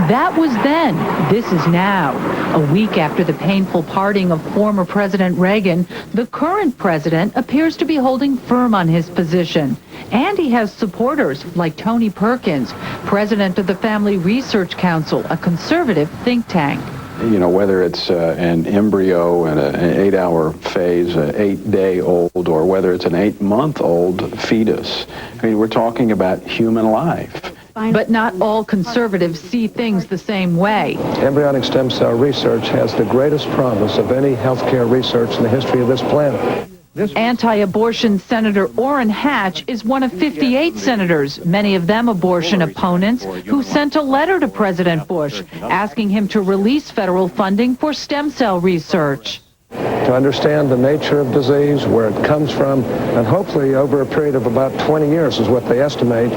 That was then. This is now. A week after the painful parting of former President Reagan, the current president appears to be holding firm on his position. And he has supporters like Tony Perkins, president of the Family Research Council, a conservative think tank. You know, whether it's an embryo in an 8-hour phase, an 8-day-old, or whether it's an 8-month-old fetus. I mean, we're talking about human life. But not all conservatives see things the same way. Embryonic stem cell research has the greatest promise of any healthcare research in the history of this planet. Anti-abortion Senator Orrin Hatch is one of 58 senators, many of them abortion opponents, who sent a letter to President Bush asking him to release federal funding for stem cell research. To understand the nature of disease, where it comes from, and hopefully over a period of about 20 years is what they estimate,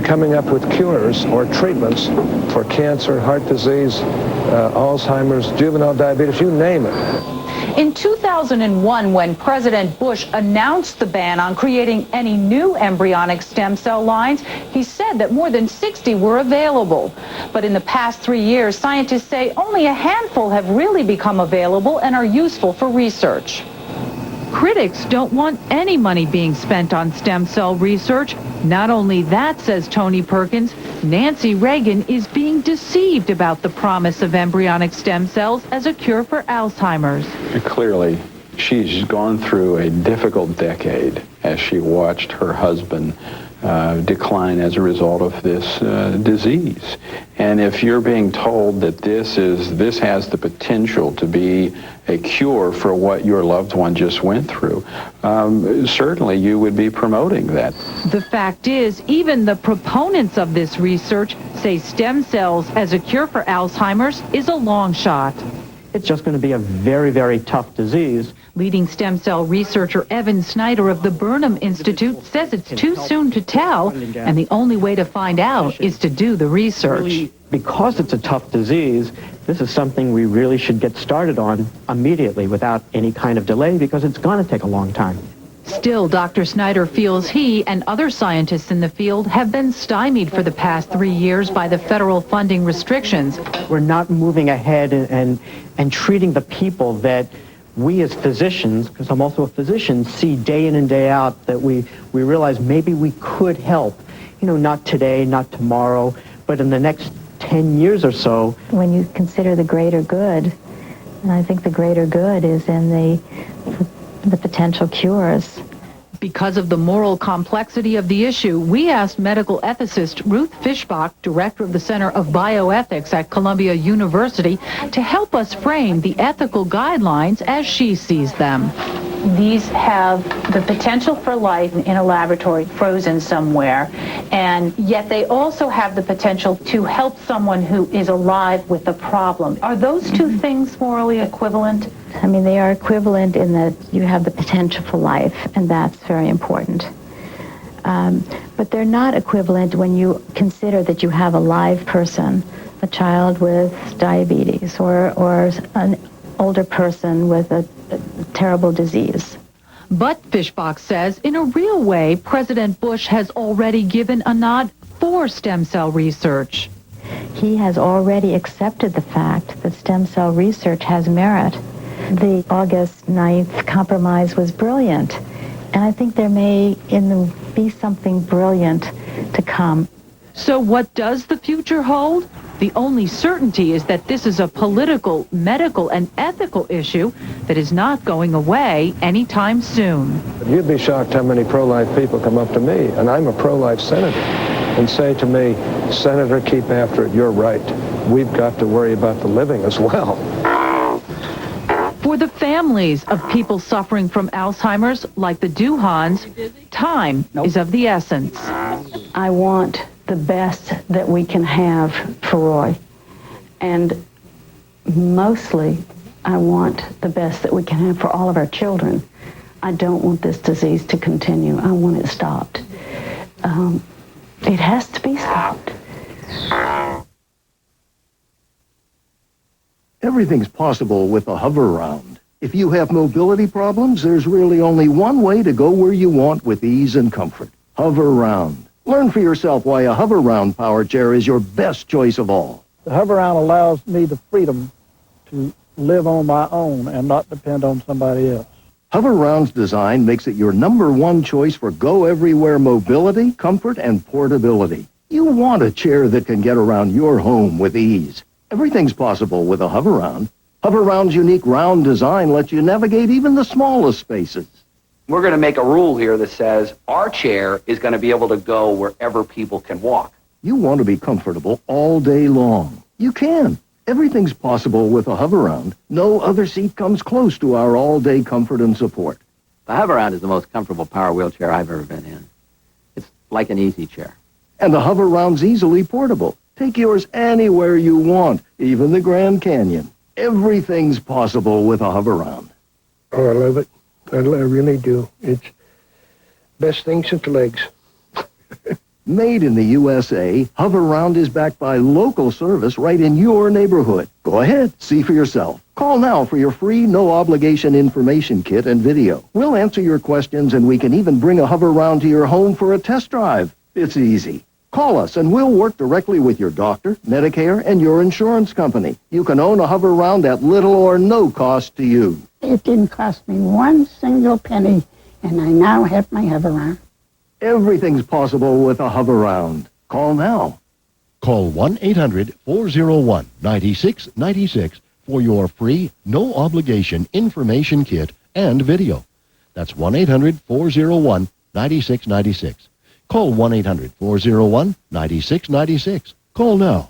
coming up with cures or treatments for cancer, heart disease, Alzheimer's, juvenile diabetes, you name it. In 2001, when President Bush announced the ban on creating any new embryonic stem cell lines, he said that more than 60 were available. But in the past 3 years, scientists say only a handful have really become available and are useful for research. Critics don't want any money being spent on stem cell research. Not only that, says Tony Perkins, Nancy Reagan is being deceived about the promise of embryonic stem cells as a cure for Alzheimer's. Clearly, she's gone through a difficult decade as she watched her husband decline as a result of this disease. And if you're being told that this has the potential to be a cure for what your loved one just went through, certainly you would be promoting that. The fact is, even the proponents of this research say stem cells as a cure for Alzheimer's is a long shot. It's just going to be a very, very tough disease. Leading stem cell researcher Evan Snyder of the Burnham Institute says it's too soon to tell, and the only way to find out is to do the research. Because it's a tough disease, this is something we really should get started on immediately without any kind of delay, because it's going to take a long time. Still, Dr. Snyder feels he and other scientists in the field have been stymied for the past 3 years by the federal funding restrictions. We're not moving ahead and treating the people that we as physicians, because I'm also a physician, see day in and day out, that we realize maybe we could help. You know, not today, not tomorrow, but in the next 10 years or so. When you consider the greater good, and I think the greater good is in the potential cures. Because of the moral complexity of the issue, we asked medical ethicist Ruth Fishbach, director of the Center of Bioethics at Columbia University, to help us frame the ethical guidelines as she sees them. These have the potential for life in a laboratory frozen somewhere, and yet they also have the potential to help someone who is alive with a problem. Are those two things morally equivalent? I mean, they are equivalent in that you have the potential for life, and that's very important. But they're not equivalent when you consider that you have a live person, a child with diabetes, or an older person with a terrible disease. But Fishbach says, in a real way, President Bush has already given a nod for stem cell research. He has already accepted the fact that stem cell research has merit. The August 9th compromise was brilliant, and I think there may be something brilliant to come. So what does the future hold? The only certainty is that this is a political, medical, and ethical issue that is not going away anytime soon. You'd be shocked how many pro-life people come up to me, and I'm a pro-life senator, and say to me, Senator, keep after it, you're right. We've got to worry about the living as well. For the families of people suffering from Alzheimer's, like the Duhans, time is of the essence. I want the best that we can have for Roy. And mostly, I want the best that we can have for all of our children. I don't want this disease to continue. I want it stopped. It has to be stopped. Everything's possible with a hover-round. If you have mobility problems, there's really only one way to go where you want with ease and comfort. Hover-round. Learn for yourself why a hover-round power chair is your best choice of all. The hover-round allows me the freedom to live on my own and not depend on somebody else. Hover-round's design makes it your #1 choice for go-everywhere mobility, comfort, and portability. You want a chair that can get around your home with ease. Everything's possible with a hover-round. Hover-round's unique round design lets you navigate even the smallest spaces. We're going to make a rule here that says our chair is going to be able to go wherever people can walk. You want to be comfortable all day long. You can. Everything's possible with a hover-round. No other seat comes close to our all-day comfort and support. The Hover-Round is the most comfortable power wheelchair I've ever been in. It's like an easy chair. And the Hover-Round's easily portable. Take yours anywhere you want, even the Grand Canyon. Everything's possible with a Hover-Round. Oh, I love it. I really do. It's best thing since legs. Made in the USA, Hover-Round is backed by local service right in your neighborhood. Go ahead, see for yourself. Call now for your free, no-obligation information kit and video. We'll answer your questions, and we can even bring a Hover-Round to your home for a test drive. It's easy. Call us, and we'll work directly with your doctor, Medicare, and your insurance company. You can own a Hover-Round at little or no cost to you. It didn't cost me one single penny, and I now have my Hover-Round. Everything's possible with a Hover-Round. Call now. Call 1-800-401-9696 for your free, no-obligation information kit and video. That's 1-800-401-9696. Call 1-800-401-9696. Call now.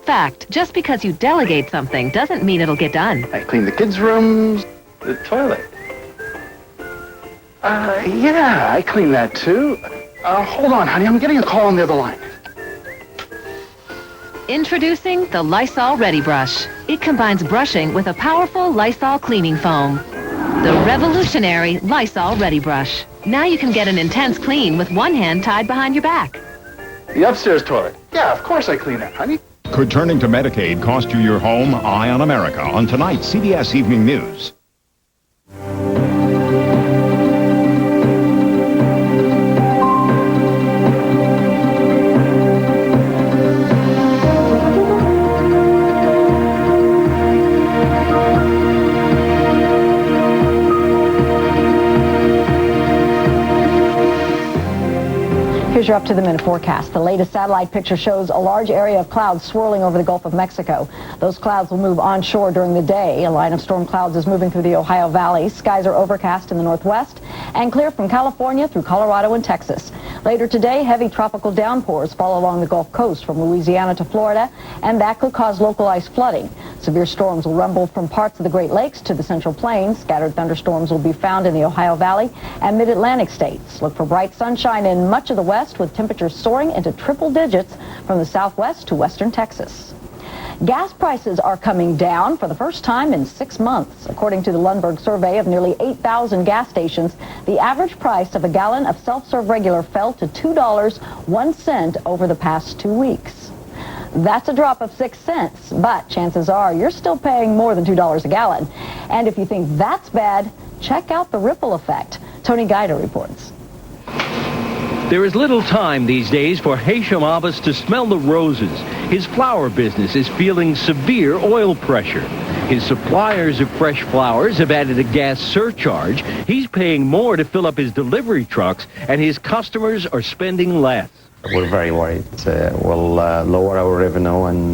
Fact, just because you delegate something doesn't mean it'll get done. I clean the kids' rooms, the toilet. Yeah, I clean that too. Hold on, honey, I'm getting a call on the other line. Introducing the Lysol Ready Brush. It combines brushing with a powerful Lysol cleaning foam. The revolutionary Lysol Ready Brush. Now you can get an intense clean with one hand tied behind your back. The upstairs toilet. Yeah, of course I clean that, honey. Could turning to Medicaid cost you your home? Eye on America on tonight's CBS Evening News. Here's your up-to-the-minute forecast. The latest satellite picture shows a large area of clouds swirling over the Gulf of Mexico. Those clouds will move onshore during the day. A line of storm clouds is moving through the Ohio Valley. Skies are overcast in the northwest and clear from California through Colorado and Texas. Later today, heavy tropical downpours fall along the Gulf Coast from Louisiana to Florida, and that could cause localized flooding. Severe storms will rumble from parts of the Great Lakes to the Central Plains. Scattered thunderstorms will be found in the Ohio Valley and mid-Atlantic states. Look for bright sunshine in much of the west, with temperatures soaring into triple digits from the southwest to western Texas. Gas prices are coming down for the first time in 6 months. According to the Lundberg survey of nearly 8,000 gas stations, the average price of a gallon of self-serve regular fell to $2.01 over the past 2 weeks. That's a drop of 6 cents, but chances are you're still paying more than $2 a gallon. And if you think that's bad, check out the ripple effect. Tony Guida reports. There is little time these days for Hashim Abbas to smell the roses. His flower business is feeling severe oil pressure. His suppliers of fresh flowers have added a gas surcharge. He's paying more to fill up his delivery trucks, and his customers are spending less. We're very worried. Will lower our revenue and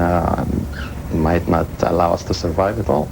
might not allow us to survive at all.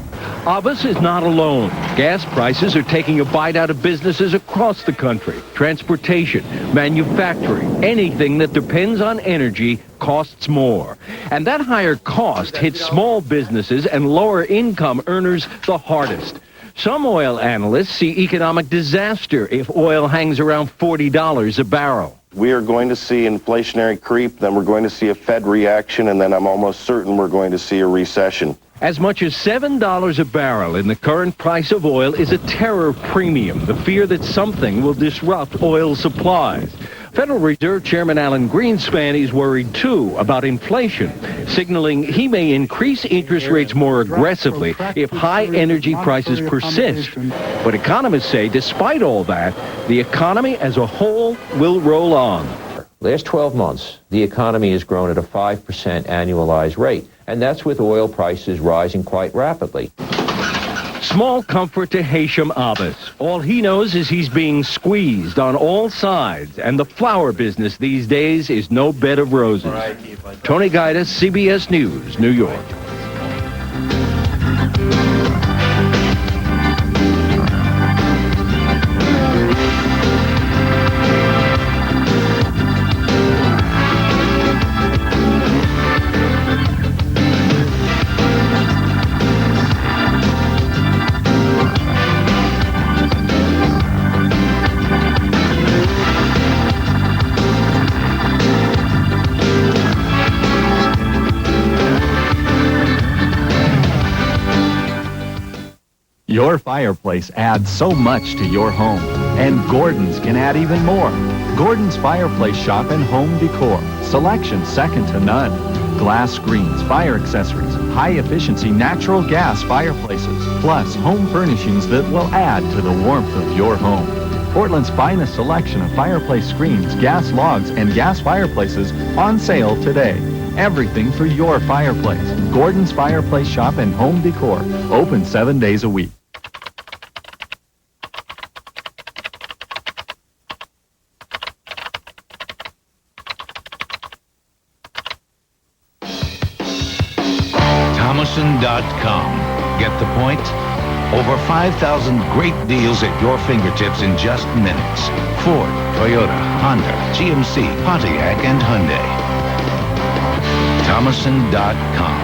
Abbas is not alone. Gas prices are taking a bite out of businesses across the country. Transportation, manufacturing, anything that depends on energy costs more. And that higher cost hits small businesses and lower income earners the hardest. Some oil analysts see economic disaster if oil hangs around $40 a barrel. We are going to see inflationary creep, then we're going to see a Fed reaction, and then I'm almost certain we're going to see a recession. As much as $7 a barrel in the current price of oil is a terror premium, the fear that something will disrupt oil supplies. Federal Reserve Chairman Alan Greenspan is worried, too, about inflation, signaling he may increase interest rates more aggressively if high energy prices persist. But economists say, despite all that, the economy as a whole will roll on. Last 12 months, the economy has grown at a 5% annualized rate, and that's with oil prices rising quite rapidly. Small comfort to Hashim Abbas. All he knows is he's being squeezed on all sides, and the flower business these days is no bed of roses. Tony Guida, CBS News, New York. Your fireplace adds so much to your home, and Gordon's can add even more. Gordon's Fireplace Shop and Home Decor. Selection second to none. Glass screens, fire accessories, high-efficiency natural gas fireplaces, plus home furnishings that will add to the warmth of your home. Portland's finest selection of fireplace screens, gas logs, and gas fireplaces on sale today. Everything for your fireplace. Gordon's Fireplace Shop and Home Decor. Open 7 days a week. Thomason.com. Get the point? Over 5,000 great deals at your fingertips in just minutes. Ford, Toyota, Honda, GMC, Pontiac, and Hyundai. Thomason.com.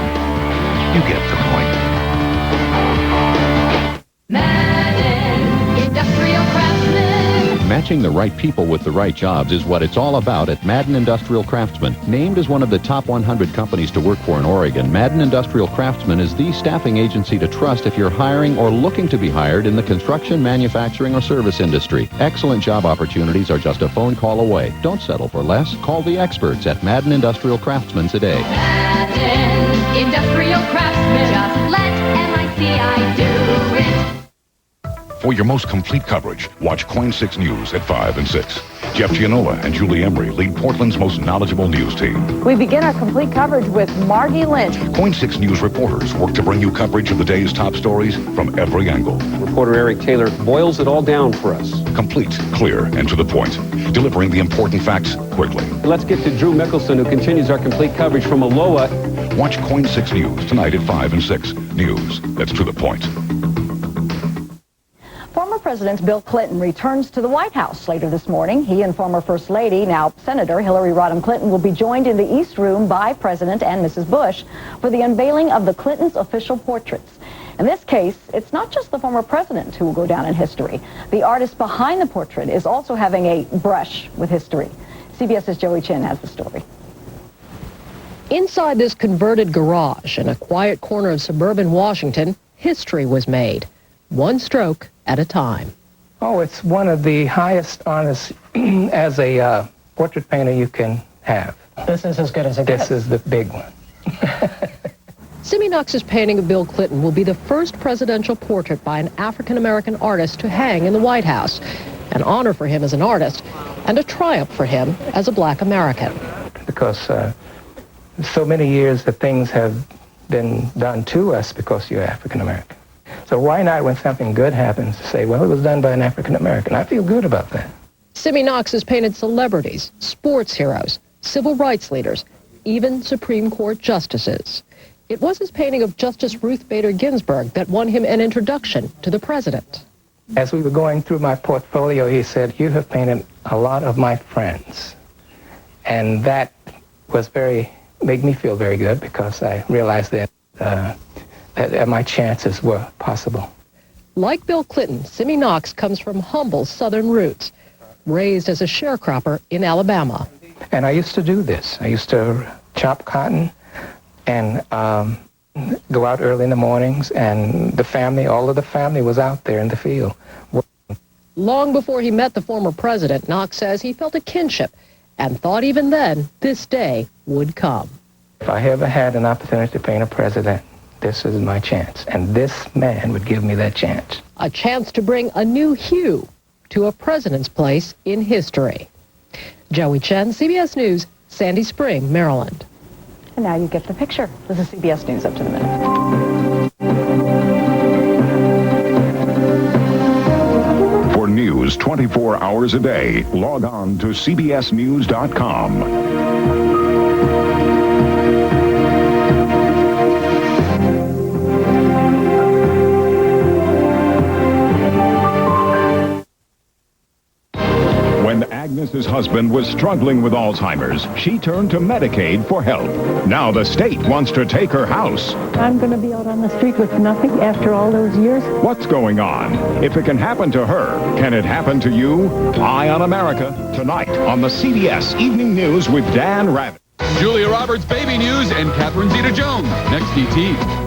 You get the point. Madden Industrial Craftsman. Matching the right people with the right jobs is what it's all about at Madden Industrial Craftsman. Named as one of the top 100 companies to work for in Oregon, Madden Industrial Craftsman is the staffing agency to trust if you're hiring or looking to be hired in the construction, manufacturing, or service industry. Excellent job opportunities are just a phone call away. Don't settle for less. Call the experts at Madden Industrial Craftsman today. Madden Industrial Craftsman. Just let MICI do it. For your most complete coverage, watch KOIN 6 News at 5 and 6. Jeff Gianola and Julie Emery lead Portland's most knowledgeable news team. We begin our complete coverage with Margie Lynch. KOIN 6 News reporters work to bring you coverage of the day's top stories from every angle. Reporter Eric Taylor boils it all down for us. Complete, clear, and to the point, delivering the important facts quickly. Let's get to Drew Mickelson, who continues our complete coverage from Aloha. Watch KOIN 6 News tonight at 5 and 6. News that's to the point. Former President Bill Clinton returns to the White House later this morning. He and former First Lady, now Senator Hillary Rodham Clinton, will be joined in the East Room by President and Mrs. Bush for the unveiling of the Clintons' official portraits. In this case, it's not just the former president who will go down in history. The artist behind the portrait is also having a brush with history. CBS's Joey Chin has the story. Inside this converted garage in a quiet corner of suburban Washington, history was made, one stroke at a time. Oh, it's one of the highest honors as a portrait painter you can have. This is as good as it gets. This is the big one. Simi Knox's painting of Bill Clinton will be the first presidential portrait by an African-American artist to hang in the White House. An honor for him as an artist and a triumph for him as a black American. Because so many years that things have been done to us because you're African-American. So why not, when something good happens, to say, well, it was done by an African-American? I feel good about that. Simi Knox has painted celebrities, sports heroes, civil rights leaders, even Supreme Court justices. It was his painting of Justice Ruth Bader Ginsburg that won him an introduction to the president. As we were going through my portfolio, he said, you have painted a lot of my friends. And that was made me feel very good, because I realized that my chances were possible. Like Bill Clinton, Simi Knox comes from humble Southern roots, raised as a sharecropper in Alabama. And I used to do this. I used to chop cotton and go out early in the mornings, and all of the family was out there in the field. Long before he met the former president, Knox says he felt a kinship and thought even then this day would come. If I ever had an opportunity to paint a president, this is my chance, and this man would give me that chance. A chance to bring a new hue to a president's place in history. Joey Chen, CBS News, Sandy Spring, Maryland. And now you get the picture. This is CBS News Up to the Minute. For news 24 hours a day, log on to cbsnews.com. When Agnes's husband was struggling with Alzheimer's, she turned to Medicaid for help. Now the state wants to take her house. I'm going to be out on the street with nothing after all those years. What's going on? If it can happen to her, can it happen to you? Eye on America, tonight on the CBS Evening News with Dan Rabbit. Julia Roberts, Baby News, and Catherine Zeta-Jones. Next ET.